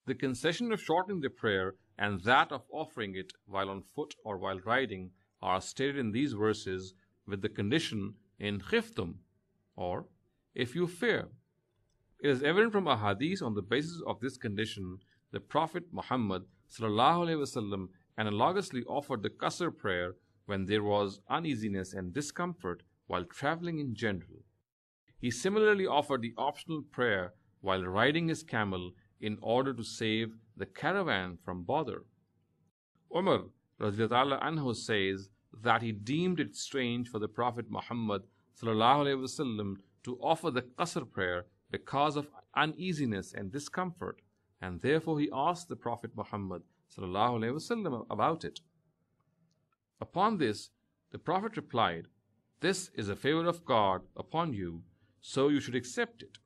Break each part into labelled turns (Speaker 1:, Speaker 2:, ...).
Speaker 1: The concession of shortening the prayer and that of offering it while on foot or while riding are stated in these verses with the condition in khiftum, or if you fear. It is evident from a hadith on the basis of this condition the Prophet Muhammad ﷺ analogously offered the qasr prayer when there was uneasiness and discomfort while traveling in general. He similarly offered the optional prayer while riding his camel in order to save the caravan from bother. Umar radiallahu anhu says that he deemed it strange for the Prophet Muhammad ﷺ to offer the qasr prayer because of uneasiness and discomfort, and therefore he asked the Prophet Muhammad ﷺ about it. Upon this, the Prophet replied, "This is a favor of God upon you, so you should accept it."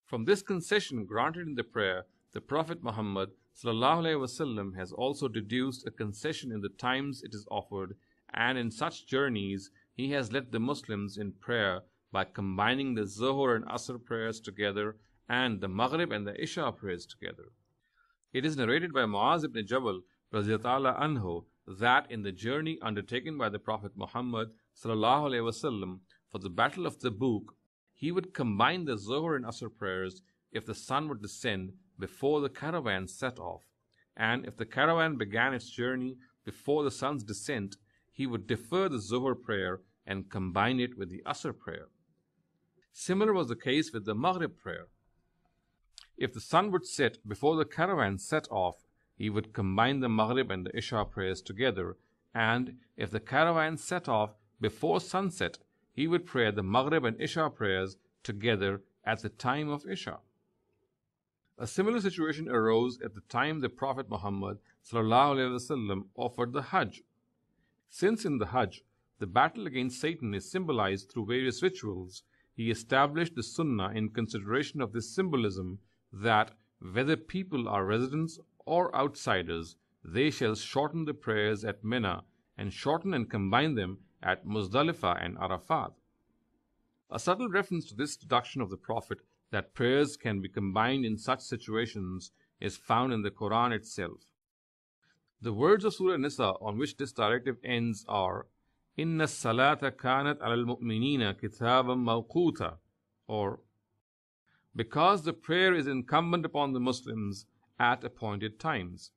Speaker 1: From this concession granted in the prayer, the Prophet Muhammad ﷺ has also deduced a concession in the times it is offered, and in such journeys he has led the Muslims in prayer by combining the Zuhr and Asr prayers together and the Maghrib and the Isha prayers together. It is narrated by Muaz ibn Jabal radiallahu anhu that in the journey undertaken by the Prophet Muhammad ﷺ for the Battle of Tabuk, he would combine the Zuhr and Asr prayers if the sun would descend before the caravan set off, and if the caravan began its journey before the sun's descent, he would defer the Zuhr prayer and combine it with the Asr prayer. Similar was the case with the Maghrib prayer. If the sun would set before the caravan set off, he would combine the Maghrib and the Isha prayers together, and if the caravan set off before sunset, he would pray the Maghrib and Isha prayers together at the time of Isha. A similar situation arose at the time the Prophet Muhammad ﷺ offered the Hajj. Since in the Hajj, the battle against Satan is symbolized through various rituals, he established the Sunnah in consideration of this symbolism that whether people are residents or outsiders, they shall shorten the prayers at Mina and shorten and combine them at Muzdalifah and Arafat. A subtle reference to this deduction of the Prophet that prayers can be combined in such situations is found in the Quran itself. The words of Surah Nisa on which this directive ends are Inna salata kanat alal mu'minina kitaban mawquta, or because the prayer is incumbent upon the Muslims at appointed times.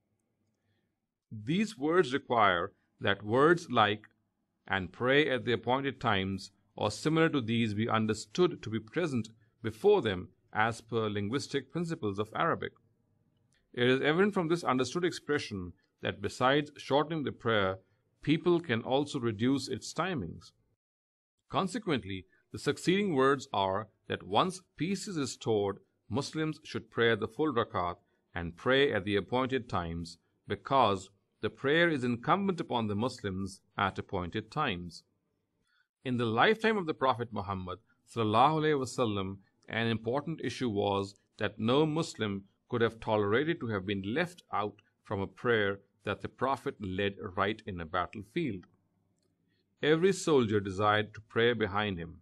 Speaker 1: These words require that words like and pray at the appointed times or similar to these be understood to be present before them as per linguistic principles of Arabic. It is evident from this understood expression that besides shortening the prayer, people can also reduce its timings. Consequently, the succeeding words are that once peace is restored, Muslims should pray the full rakat and pray at the appointed times, because the prayer is incumbent upon the Muslims at appointed times. In the lifetime of the Prophet Muhammad ﷺ, an important issue was that no Muslim could have tolerated to have been left out from a prayer that the Prophet led right in a battlefield. Every soldier desired to pray behind him.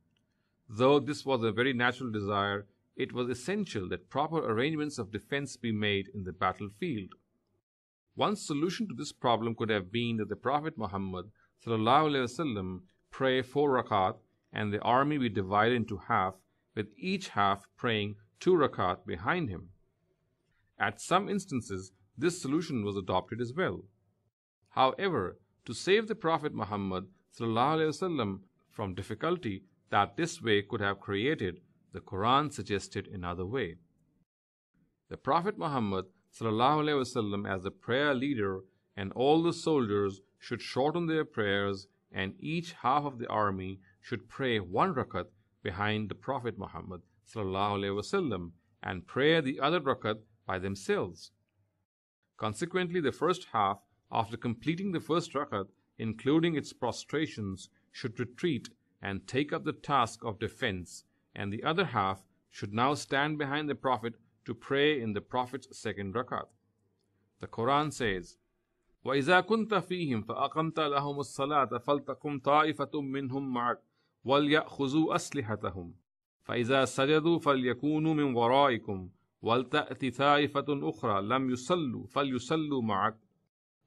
Speaker 1: Though this was a very natural desire, it was essential that proper arrangements of defense be made in the battlefield. One solution to this problem could have been that the Prophet Muhammad ﷺ pray 4 rakat and the army be divided into half, with each half praying 2 rakat behind him. At some instances, this solution was adopted as well. However, to save the Prophet Muhammad ﷺ from difficulty that this way could have created, the Quran suggested another way. The Prophet Muhammad ﷺ as the prayer leader and all the soldiers should shorten their prayers, and each half of the army should pray 1 rakat behind the Prophet Muhammad ﷺ and pray the other rakat by themselves. Consequently, the first half, after completing the first rakat, including its prostrations, should retreat and take up the task of defense, and the other half should now stand behind the Prophet to pray in the Prophet's second rakat. The Quran says, وَإِذَا كُنْتَ فِيهِمْ فَأَقَمْتَ لَهُمُ الصَّلَاةَ فَلْتَقُمْ طَائِفَةٌ مِّنْهُمْ مَعَكَ وَلْيَأْخُذُوا أَسْلِحَتَهُمْ فَإِذَا سَجَدُوا فَلْيَكُونُوا مِنْ وَرَائِكُمْ وَلْتَأْتِ ثَائِفَةٌ أُخْرَى لَمْ يُصَلُّوا فَلْيُصَلُّوا مَعَكَ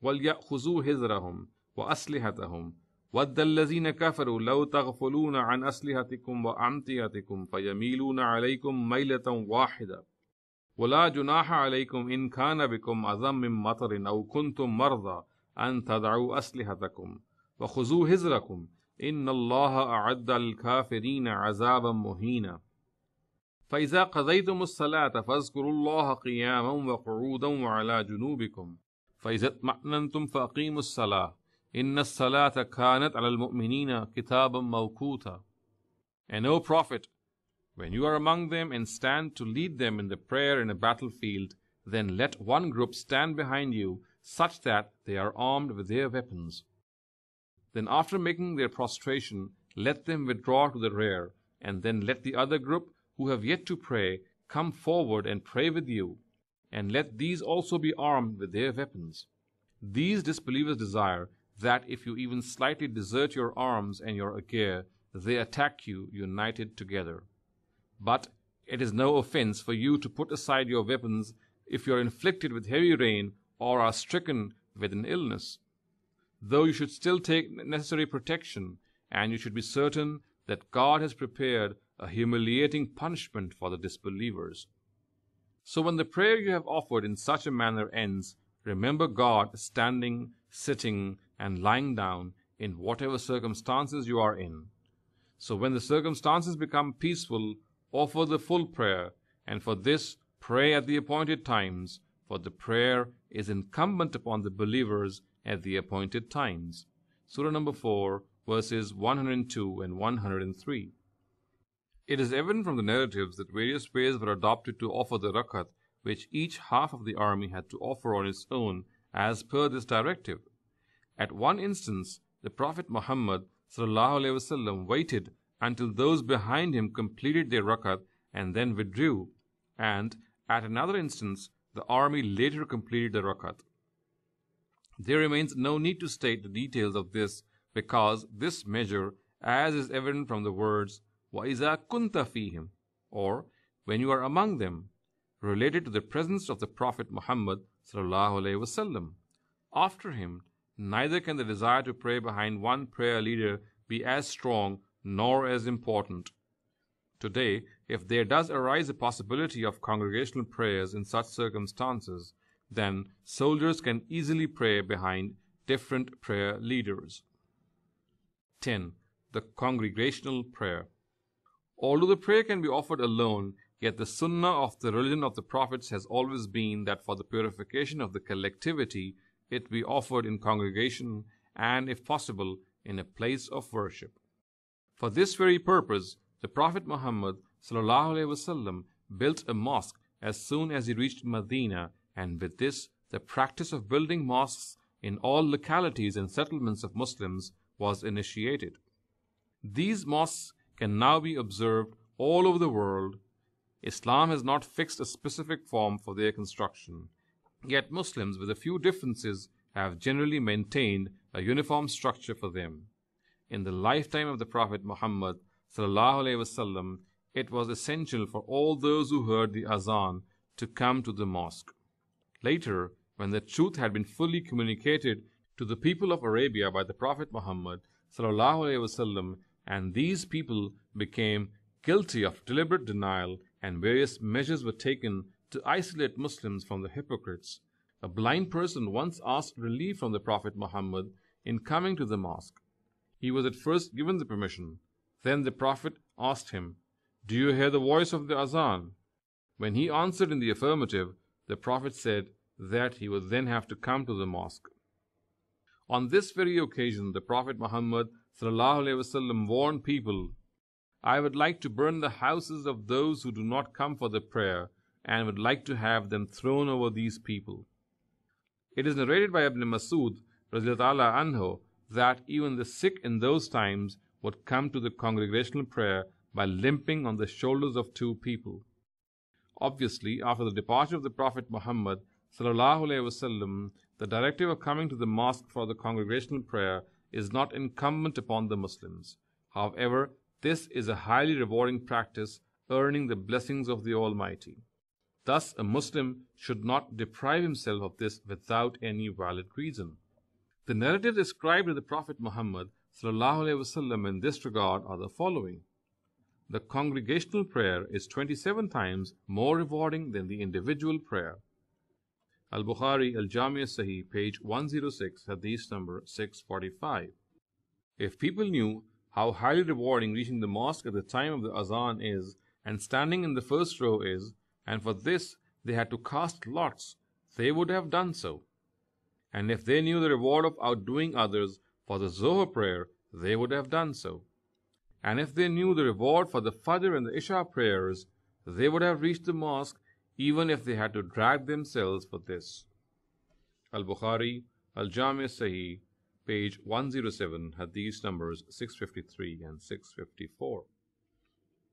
Speaker 1: وَلْيَأْخُذُوا حِذْرَهُمْ وَأَسْلِحَتَهُمْ وَدَّ الَّذِينَ كَفَرُوا لَوْ تَغْفُلُونَ عَنْ أَسْلِحَتِكُمْ وَأَمْتِعَتِكُمْ فَيَمِيلُونَ عَلَيْكُمْ مَيْلَةً وَاحِدَةً وَلَا جُنَاحَ عَلَيْكُمْ إِنْ كَانَ بِكُمْ أَذًى مِّن مَطَرٍ أَوْ كُنْتُمْ مَرْضَىٰ أَن تَضَعُوا أَسْلِحَتَكُمْ وَخُذُوا حِذْرَكُمْ إِنَّ اللَّهَ أَعَدَّ لِلْكَافِرِينَ عَذَابًا مُهِينًا فَإِذَا قَضَيْتُمُ الصَّلَاةَ فَاذْكُرُوا اللَّهَ قِيَامًا وَقُعُودًا وَعَلَىٰ جُنُوبِكُمْ فَإِذَا اطْمَأْنَنْتُمْ فَأَقِيمُوا الصَّلَاةَ إِنَّ الصَّلَاةَ كَانَتْ عَلَى الْمُؤْمِنِينَ كِتَابًا مَوْقُوتًا. And O Prophet, when you are among them and stand to lead them in the prayer in a battlefield, then let one group stand behind you such that they are armed with their weapons. Then after making their prostration, let them withdraw to the rear, and then let the other group who have yet to pray come forward and pray with you, and let these also be armed with their weapons. These disbelievers desire that if you even slightly desert your arms and your gear, they attack you united together. But it is no offense for you to put aside your weapons if you are inflicted with heavy rain or are stricken with an illness, though you should still take necessary protection, and you should be certain that God has prepared a humiliating punishment for the disbelievers. So when the prayer you have offered in such a manner ends, remember God standing, sitting, and lying down in whatever circumstances you are in. So when the circumstances become peaceful, offer the full prayer, and for this pray at the appointed times, for the prayer is incumbent upon the believers at the appointed times. Surah number 4, verses 102 and 103. It is evident from the narratives that various ways were adopted to offer the rakat, which each half of the army had to offer on its own as per this directive. At one instance, the Prophet Muhammad ﷺ waited until those behind him completed their rakat and then withdrew, and at another instance, the army later completed the rakat. There remains no need to state the details of this, because this measure, as is evident from the words وَإِذَا كُنْتَ فِيهِمْ, or when you are among them, related to the presence of the Prophet Muhammad ﷺ. After him, neither can the desire to pray behind one prayer leader be as strong nor as important. Today, if there does arise a possibility of congregational prayers in such circumstances, then soldiers can easily pray behind different prayer leaders. 10. The congregational prayer. Although the prayer can be offered alone, yet the sunnah of the religion of the prophets has always been that for the purification of the collectivity, it be offered in congregation and, if possible, in a place of worship. For this very purpose, the Prophet Muhammad ﷺ built a mosque as soon as he reached Medina, and with this, the practice of building mosques in all localities and settlements of Muslims was initiated. These mosques can now be observed all over the world. Islam has not fixed a specific form for their construction, yet Muslims, with a few differences, have generally maintained a uniform structure for them. In the lifetime of the Prophet Muhammad ﷺ, it was essential for all those who heard the azan to come to the mosque. Later, when the truth had been fully communicated to the people of Arabia by the Prophet Muhammad ﷺ, and these people became guilty of deliberate denial, and various measures were taken to isolate Muslims from the hypocrites, a blind person once asked relief from the Prophet Muhammad in coming to the mosque. He was at first given the permission. Then the Prophet asked him, "Do you hear the voice of the azan?" When he answered in the affirmative, the Prophet said that he would then have to come to the mosque. On this very occasion, the Prophet Muhammad ﷺ warned people, "I would like to burn the houses of those who do not come for the prayer, and would like to have them thrown over these people." It is narrated by Ibn Masud radiallahu anhu that even the sick in those times would come to the congregational prayer by limping on the shoulders of two people. Obviously, after the departure of the Prophet Muhammad ﷺ, the directive of coming to the mosque for the congregational prayer is not incumbent upon the Muslims. However, this is a highly rewarding practice, earning the blessings of the Almighty. Thus, a Muslim should not deprive himself of this without any valid reason. The narratives ascribed to the Prophet Muhammad ﷺ in this regard are the following. The congregational prayer is 27 times more rewarding than the individual prayer. Al-Bukhari, Al-Jami' Sahih, page 106, hadith number 645. If people knew how highly rewarding reaching the mosque at the time of the azan is, and standing in the first row is, and for this they had to cast lots, they would have done so. And if they knew the reward of outdoing others for the Zohar prayer, they would have done so. And if they knew the reward for the Fajr and the Isha prayers, they would have reached the mosque even if they had to drag themselves for this. Al-Bukhari, Al-Jami' Sahih, page 107, hadith numbers 653 and 654.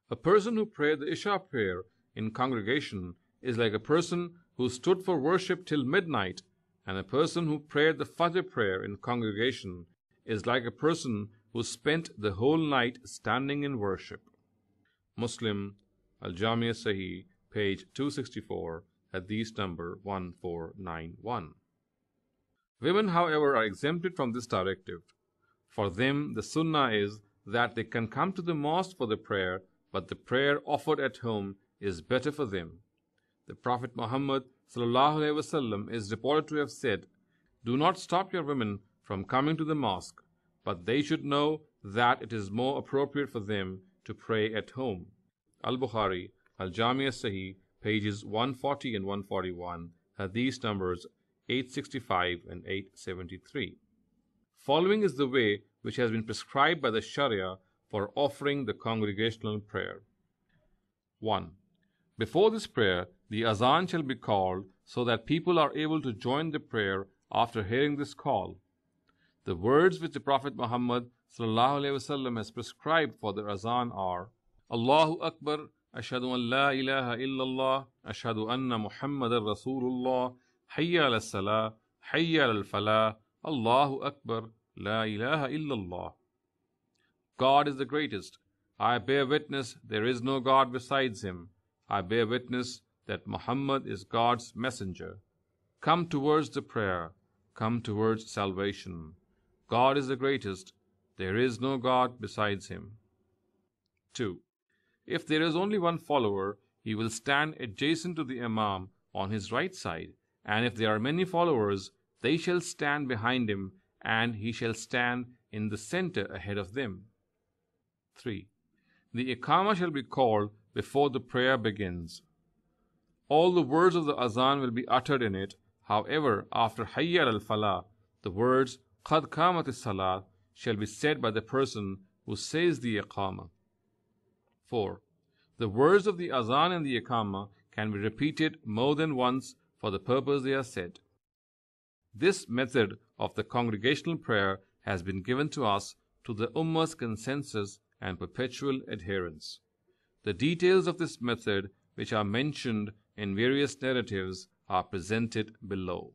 Speaker 1: A person who prayed the Isha prayer in congregation is like a person who stood for worship till midnight, and a person who prayed the Fajr prayer in congregation is like a person who spent the whole night standing in worship. Muslim, Al-Jami' Sahih, page 264, hadith number 1491. Women, however, are exempted from this directive. For them, the sunnah is that they can come to the mosque for the prayer, but the prayer offered at home is better for them. The Prophet Muhammad ﷺ is reported to have said, "Do not stop your women from coming to the mosque, but they should know that it is more appropriate for them to pray at home." Al-Bukhari, Al-Jami' Sahih, pages 140 and 141, hadith numbers 865 and 873. Following is the way which has been prescribed by the Shariah for offering the congregational prayer. 1. Before this prayer, the azan shall be called so that people are able to join the prayer after hearing this call. The words which the Prophet Muhammad ﷺ has prescribed for the azan are Allahu Akbar, Ashhadu an la ilaha illallah, Ashhadu anna Muhammadan Rasulullah, Hayya ala salah, Hayya al falah, Allahu Akbar, La ilaha illallah. God is the greatest. I bear witness there is no God besides him. I bear witness that Muhammad is God's messenger. Come towards the prayer. Come towards salvation. God is the greatest. There is no God besides him. 2. If there is only one follower, he will stand adjacent to the Imam on his right side, and if there are many followers, they shall stand behind him, and he shall stand in the center ahead of them. 3. The Iqamah shall be called before the prayer begins. All the words of the azan will be uttered in it. However, after Hayya al-Falah, the words Qad Qamat as-Salat shall be said by the person who says the Iqamah. 4. The words of the azan and the Iqamah can be repeated more than once for the purpose they are said. This method of the congregational prayer has been given to us to the Ummah's consensus and perpetual adherence. The details of this method, which are mentioned in various narratives, are presented below.